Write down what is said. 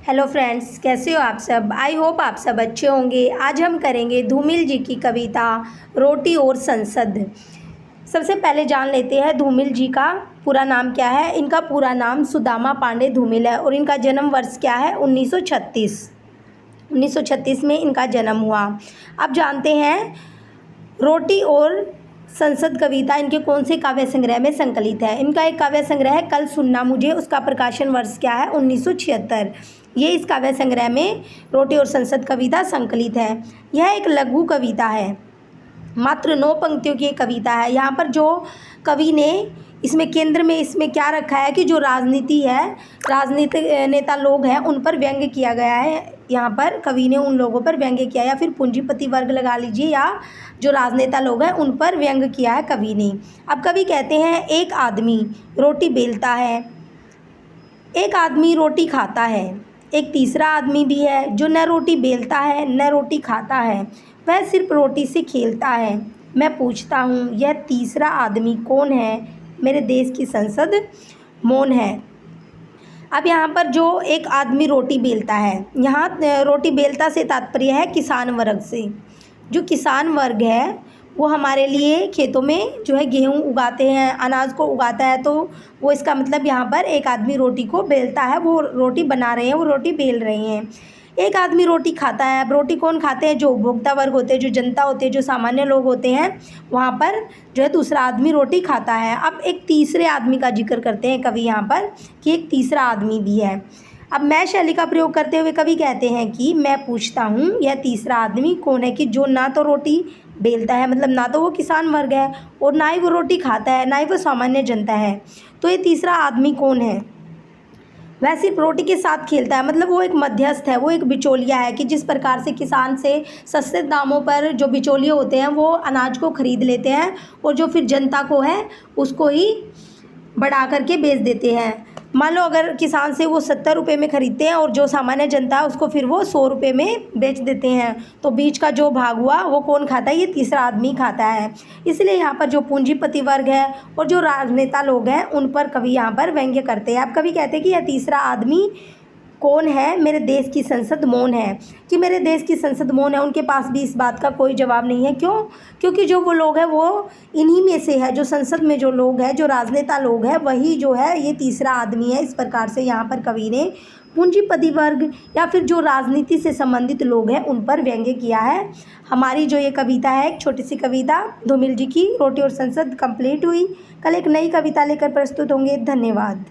Hello friends, कैसे हो आप सब। आई होप आप सब अच्छे होंगे। आज हम करेंगे धूमिल जी की कविता रोटी और संसद। सबसे पहले जान लेते हैं धूमिल जी का पूरा नाम क्या है। इनका पूरा नाम सुदामा पांडे धूमिल है और इनका जन्म वर्ष क्या है 1936 में इनका जन्म हुआ। अब जानते हैं रोटी और संसद कविता इनके कौन से काव्य संग्रह में संकलित है। इनका एक काव्य संग्रह है कल सुनना मुझे, उसका प्रकाशन वर्ष क्या है 1976। ये इस काव्य संग्रह में रोटी और संसद कविता संकलित है। यह एक लघु कविता है, मात्र 9 पंक्तियों की कविता है। यहाँ पर जो कवि ने इसमें केंद्र में इसमें क्या रखा है कि जो राजनीति है, राजनीतिक नेता लोग हैं उन पर व्यंग्य किया गया है। यहाँ पर कवि ने उन लोगों पर व्यंग्य किया, या फिर पूंजीपति वर्ग लगा लीजिए, या जो राजनेता लोग हैं उन पर व्यंग्य किया है कवि ने। अब कवि कहते हैं एक आदमी रोटी बेलता है, एक आदमी रोटी खाता है, एक तीसरा आदमी भी है जो न रोटी बेलता है न रोटी खाता है, वह सिर्फ रोटी से खेलता है। मैं पूछता हूँ यह तीसरा आदमी कौन है। मेरे देश की संसद मौन है। अब यहाँ पर जो एक आदमी रोटी बेलता है, यहाँ रोटी बेलता से तात्पर्य है किसान वर्ग से। जो किसान वर्ग है वो हमारे लिए खेतों में जो है गेहूँ उगाते हैं, अनाज को उगाता है, तो वो इसका मतलब यहाँ पर एक आदमी रोटी को बेलता है, वो रोटी बना रहे हैं, वो रोटी बेल रहे हैं। एक आदमी रोटी खाता है। अब रोटी कौन खाते हैं? जो उपभोक्ता वर्ग होते हैं, जो जनता होते हैं, जो सामान्य लोग होते हैं, वहाँ पर जो है दूसरा आदमी रोटी खाता है। अब एक तीसरे आदमी का जिक्र करते हैं कवि यहाँ पर कि एक तीसरा आदमी भी है। अब मैं शैली का प्रयोग करते हुए कवि कहते हैं कि मैं पूछता हूँ यह तीसरा आदमी कौन है, कि जो ना तो रोटी बेलता है, मतलब ना तो वो किसान वर्ग है और ना ही वो रोटी खाता है, ना ही वो सामान्य जनता है, तो ये तीसरा आदमी कौन है। वह सिर्फ रोटी के साथ खेलता है, मतलब वो एक मध्यस्थ है, वो एक बिचौलिया है कि जिस प्रकार से किसान से सस्ते दामों पर जो बिचौलिए होते हैं वो अनाज को ख़रीद लेते हैं और जो फिर जनता को है उसको ही बढ़ा करके बेच देते हैं। मान लो अगर किसान से वो 70 रुपये में ख़रीदते हैं और जो सामान्य जनता है उसको फिर वो 100 रुपये में बेच देते हैं, तो बीच का जो भाग हुआ वो कौन खाता है? ये तीसरा आदमी खाता है। इसलिए यहाँ पर जो पूंजीपति वर्ग है और जो राजनेता लोग हैं उन पर कवि यहाँ पर व्यंग्य करते हैं। अब कवि कहते हैं कि यह तीसरा आदमी कौन है। मेरे देश की संसद मौन है, कि मेरे देश की संसद मौन है। उनके पास भी इस बात का कोई जवाब नहीं है। क्यों? क्योंकि जो वो लोग हैं वो इन्हीं में से है, जो संसद में जो लोग हैं, जो राजनेता लोग हैं, वही जो है ये तीसरा आदमी है। इस प्रकार से यहाँ पर कवि ने पूंजीपति वर्ग या फिर जो राजनीति से संबंधित लोग हैं उन पर व्यंग्य किया है। हमारी जो ये कविता है, एक छोटी सी कविता धूमिल जी की रोटी और संसद कंप्लीट हुई। कल एक नई कविता लेकर प्रस्तुत होंगे। धन्यवाद।